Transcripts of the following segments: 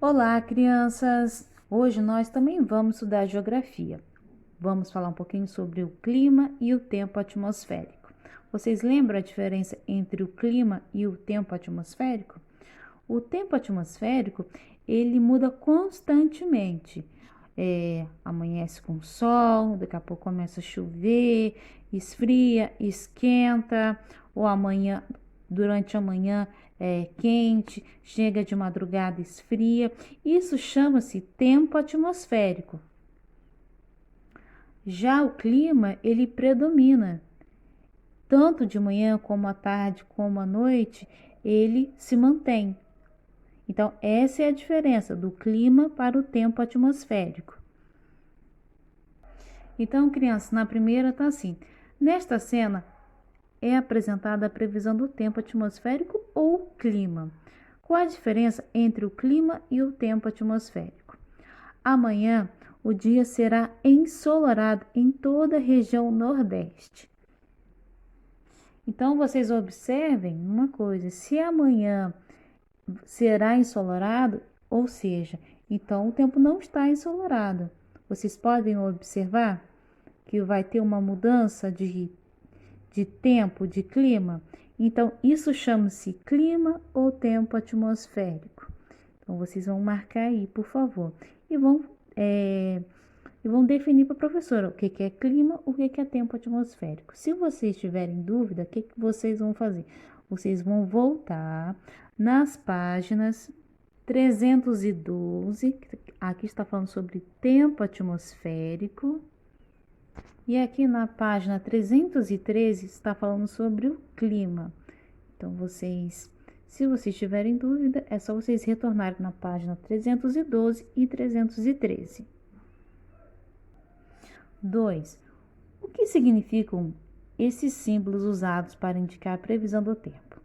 Olá, crianças! Hoje nós também vamos estudar geografia. Vamos falar um pouquinho sobre o clima e o tempo atmosférico. Vocês lembram a diferença entre o clima e o tempo atmosférico? O tempo atmosférico, ele muda constantemente. Amanhece com sol, daqui a pouco começa a chover, esfria, esquenta, ou amanhã, durante a manhã é quente, chega de madrugada, esfria. Isso chama-se tempo atmosférico. Já o clima, ele predomina, tanto de manhã como à tarde, como à noite, ele se mantém. Então, essa é a diferença do clima para o tempo atmosférico. Então, crianças, na primeira está assim: nesta cena é apresentada a previsão do tempo atmosférico ou clima. Qual a diferença entre o clima e o tempo atmosférico? Amanhã, o dia será ensolarado em toda a região Nordeste. Então, vocês observem uma coisa: se amanhã será ensolarado, ou seja, então o tempo não está ensolarado. Vocês podem observar que vai ter uma mudança de tempo, de clima. Então, isso chama-se clima ou tempo atmosférico. Então, vocês vão marcar aí, por favor, e vão definir para a professora o que é clima, o que é tempo atmosférico. Se vocês tiverem dúvida, o que vocês vão fazer? Vocês vão voltar nas páginas 312, aqui está falando sobre tempo atmosférico, e aqui na página 313 está falando sobre o clima. Então, se vocês tiverem dúvida, é só vocês retornarem na página 312 e 313. 2. O que significam esses símbolos usados para indicar a previsão do tempo?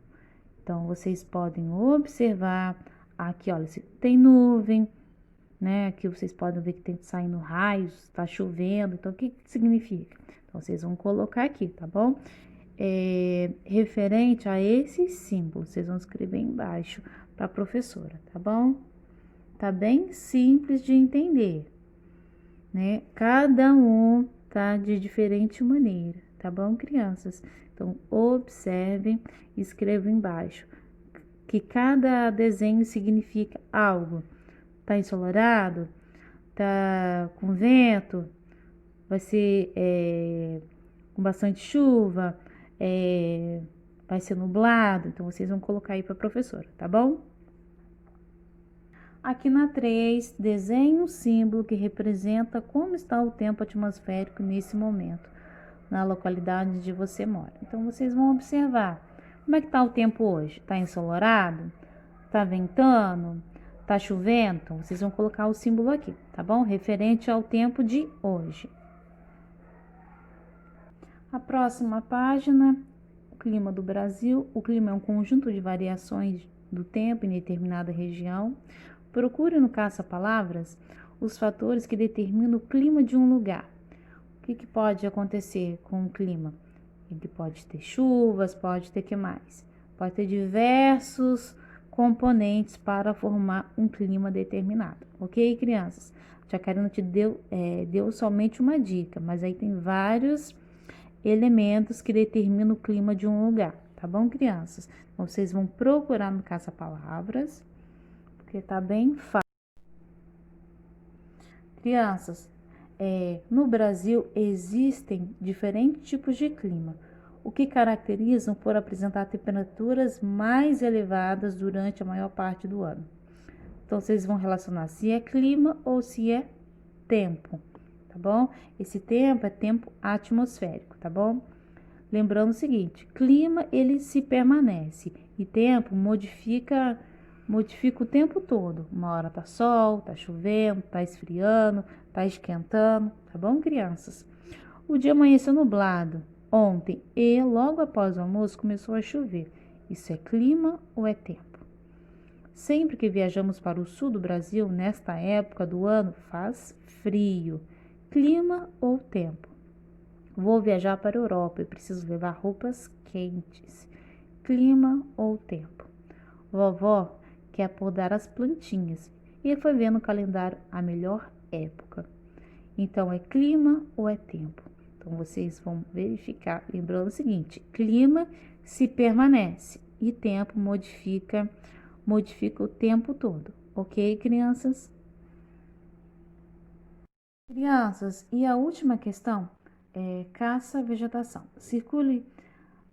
Então, vocês podem observar aqui, olha, se tem nuvem, né? Aqui vocês podem ver que tem saindo raios, está chovendo. Então, o que significa? Então, vocês vão colocar aqui, tá bom? Referente a esses símbolos, vocês vão escrever embaixo para a professora, tá bom? Tá bem simples de entender, né? Cada um tá de diferente maneira, tá bom, crianças? Então, observem e escrevam embaixo que cada desenho significa algo. Tá ensolarado, tá com vento, vai ser com bastante chuva, vai ser nublado. Então, vocês vão colocar aí para a professora, tá bom? Aqui na 3, desenhe um símbolo que representa como está o tempo atmosférico nesse momento, na localidade onde você mora. Então, vocês vão observar como é que está o tempo hoje. Está ensolarado? Está ventando? Está chovendo? Então, vocês vão colocar o símbolo aqui, tá bom? Referente ao tempo de hoje. A próxima página, o clima do Brasil. O clima é um conjunto de variações do tempo em determinada região. Procure no caça-palavras os fatores que determinam o clima de um lugar. O que pode acontecer com o clima? Ele pode ter chuvas, pode ter que mais? Pode ter diversos componentes para formar um clima determinado, ok, crianças? A tia Karina te deu somente uma dica, mas aí tem vários elementos que determinam o clima de um lugar, tá bom, crianças? Então, vocês vão procurar no caça-palavras, porque tá bem fácil. Crianças, no Brasil existem diferentes tipos de clima, o que caracterizam por apresentar temperaturas mais elevadas durante a maior parte do ano. Então, vocês vão relacionar se é clima ou se é tempo, tá bom? Esse tempo é tempo atmosférico, tá bom? Lembrando o seguinte, clima ele se permanece e tempo modifica o tempo todo. Uma hora tá sol, tá chovendo, tá esfriando, tá esquentando, tá bom, crianças? O dia amanheceu nublado ontem e logo após o almoço começou a chover. Isso é clima ou é tempo? Sempre que viajamos para o sul do Brasil, nesta época do ano, faz frio. Clima ou tempo? Vou viajar para a Europa e preciso levar roupas quentes. Clima ou tempo? Vovó quer podar as plantinhas e foi ver no calendário a melhor época. Então, é clima ou é tempo? Então, vocês vão verificar, lembrando o seguinte, clima se permanece e tempo modifica o tempo todo, ok, crianças? Crianças, e a última questão é caça-vegetação. Circule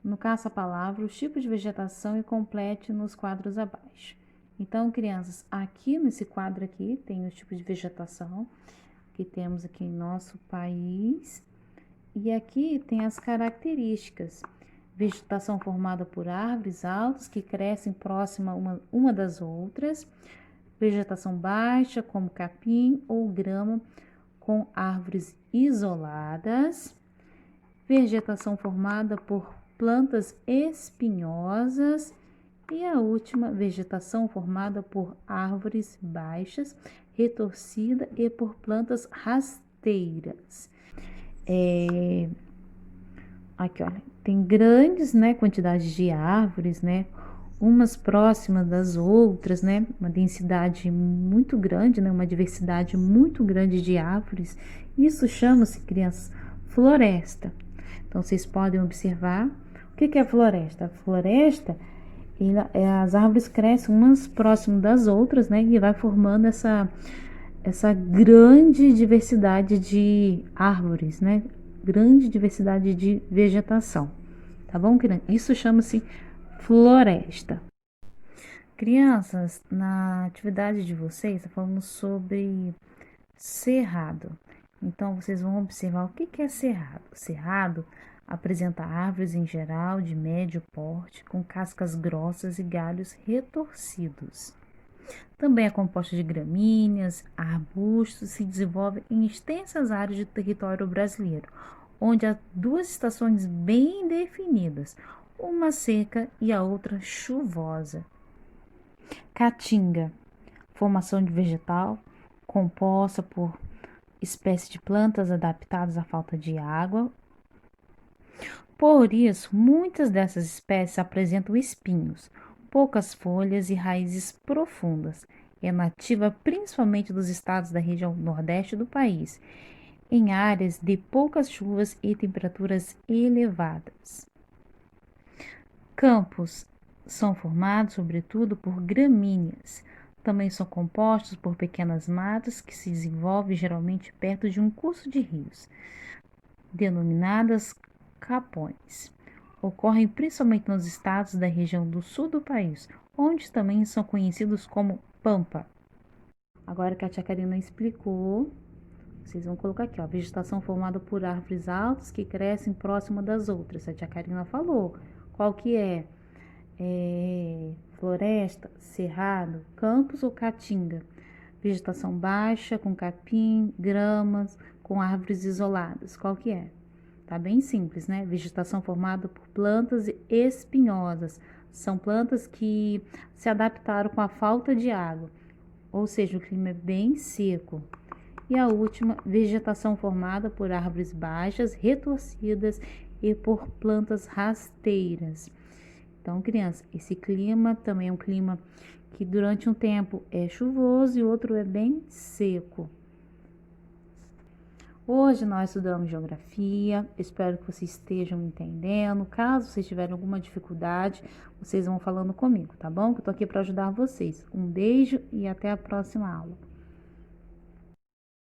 no caça-palavra os tipos de vegetação e complete nos quadros abaixo. Então, crianças, aqui nesse quadro aqui tem os tipos de vegetação que temos aqui em nosso país. E aqui tem as características. Vegetação formada por árvores altas que crescem próxima uma das outras. Vegetação baixa, como capim ou grama, com árvores isoladas. Vegetação formada por plantas espinhosas. E a última, vegetação formada por árvores baixas, retorcida e por plantas rasteiras. Aqui, olha, tem grandes, né, quantidades de árvores, né, umas próximas das outras, né, uma densidade muito grande, né, uma diversidade muito grande de árvores. Isso chama-se, crianças, floresta. Então, vocês podem observar o que é a floresta. A floresta, as árvores crescem umas próximas das outras, né, e vai formando essa grande diversidade de árvores, né? Grande diversidade de vegetação, tá bom, criança? Isso chama-se floresta. Crianças, na atividade de vocês, falamos sobre cerrado. Então, vocês vão observar o que é cerrado. Cerrado apresenta árvores em geral de médio porte, com cascas grossas e galhos retorcidos. Também é composta de gramíneas, arbustos, se desenvolve em extensas áreas de território brasileiro, onde há duas estações bem definidas, uma seca e a outra chuvosa. Caatinga, formação de vegetal composta por espécies de plantas adaptadas à falta de água. Por isso, muitas dessas espécies apresentam espinhos, poucas folhas e raízes profundas. É nativa principalmente dos estados da região nordeste do país, em áreas de poucas chuvas e temperaturas elevadas. Campos são formados, sobretudo, por gramíneas. Também são compostos por pequenas matas que se desenvolvem geralmente perto de um curso de rios, denominadas capões. Ocorrem principalmente nos estados da região do sul do país, onde também são conhecidos como pampa. Agora que a tia Karina explicou, vocês vão colocar aqui, ó, vegetação formada por árvores altas que crescem próxima das outras. A tia Karina falou. Qual que é? Floresta, cerrado, campos ou caatinga. Vegetação baixa, com capim, gramas, com árvores isoladas. Qual que é? Tá bem simples, né? Vegetação formada por plantas espinhosas. São plantas que se adaptaram com a falta de água, ou seja, o clima é bem seco. E a última, vegetação formada por árvores baixas, retorcidas e por plantas rasteiras. Então, criança, esse clima também é um clima que durante um tempo é chuvoso e outro é bem seco. Hoje nós estudamos geografia, espero que vocês estejam entendendo. Caso vocês tiverem alguma dificuldade, vocês vão falando comigo, tá bom? Que eu tô aqui para ajudar vocês. Um beijo e até a próxima aula.